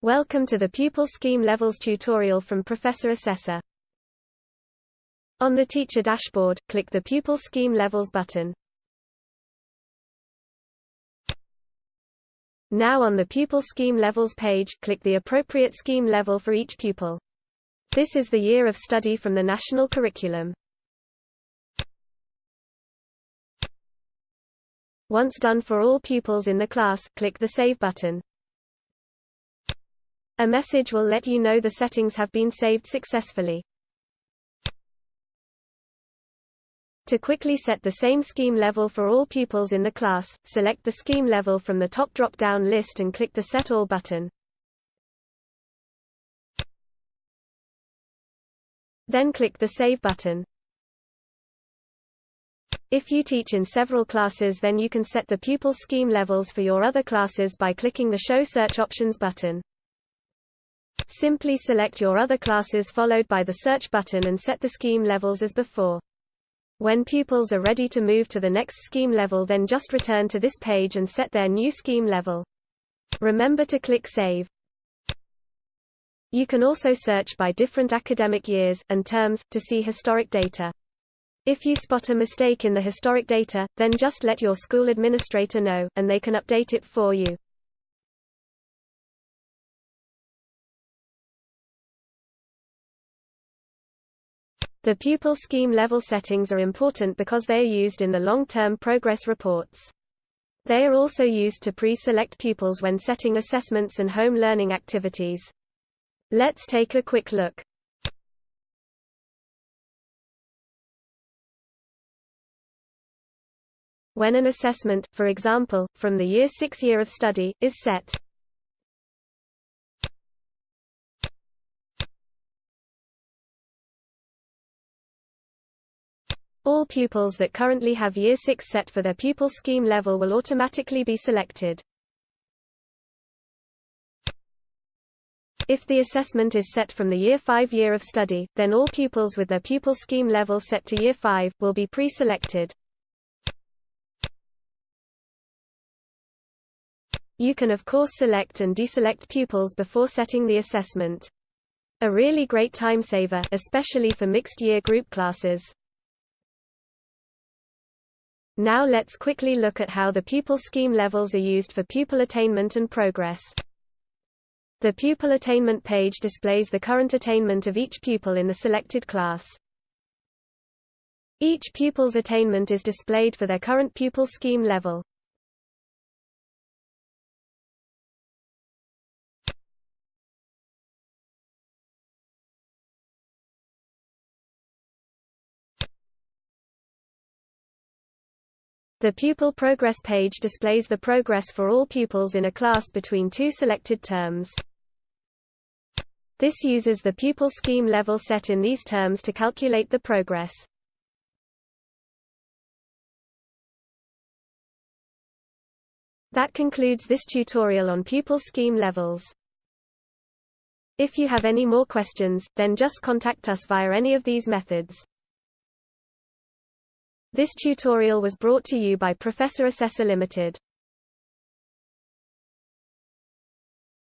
Welcome to the Pupil Scheme Levels tutorial from Professor Assessor. On the teacher dashboard, click the Pupil Scheme Levels button. Now on the Pupil Scheme Levels page, click the appropriate scheme level for each pupil. This is the year of study from the national curriculum. Once done for all pupils in the class, click the Save button. A message will let you know the settings have been saved successfully. To quickly set the same scheme level for all pupils in the class, select the scheme level from the top drop-down list and click the Set All button. Then click the Save button. If you teach in several classes, then you can set the pupil scheme levels for your other classes by clicking the Show Search Options button. Simply select your other classes followed by the Search button and set the scheme levels as before. When pupils are ready to move to the next scheme level, then just return to this page and set their new scheme level. Remember to click Save. You can also search by different academic years and terms to see historic data. If you spot a mistake in the historic data, then just let your school administrator know, and they can update it for you. The pupil scheme level settings are important because they are used in the long-term progress reports. They are also used to pre-select pupils when setting assessments and home learning activities. Let's take a quick look. When an assessment, for example, from the Year 6 year of study, is set, all pupils that currently have Year 6 set for their pupil scheme level will automatically be selected. If the assessment is set from the Year 5 year of study, then all pupils with their pupil scheme level set to Year 5 will be pre-selected. You can of course select and deselect pupils before setting the assessment. A really great time saver, especially for mixed year group classes. Now let's quickly look at how the pupil scheme levels are used for pupil attainment and progress. The pupil attainment page displays the current attainment of each pupil in the selected class. Each pupil's attainment is displayed for their current pupil scheme level. The pupil progress page displays the progress for all pupils in a class between two selected terms. This uses the pupil scheme level set in these terms to calculate the progress. That concludes this tutorial on pupil scheme levels. If you have any more questions, then just contact us via any of these methods. This tutorial was brought to you by Professor Assessor Limited.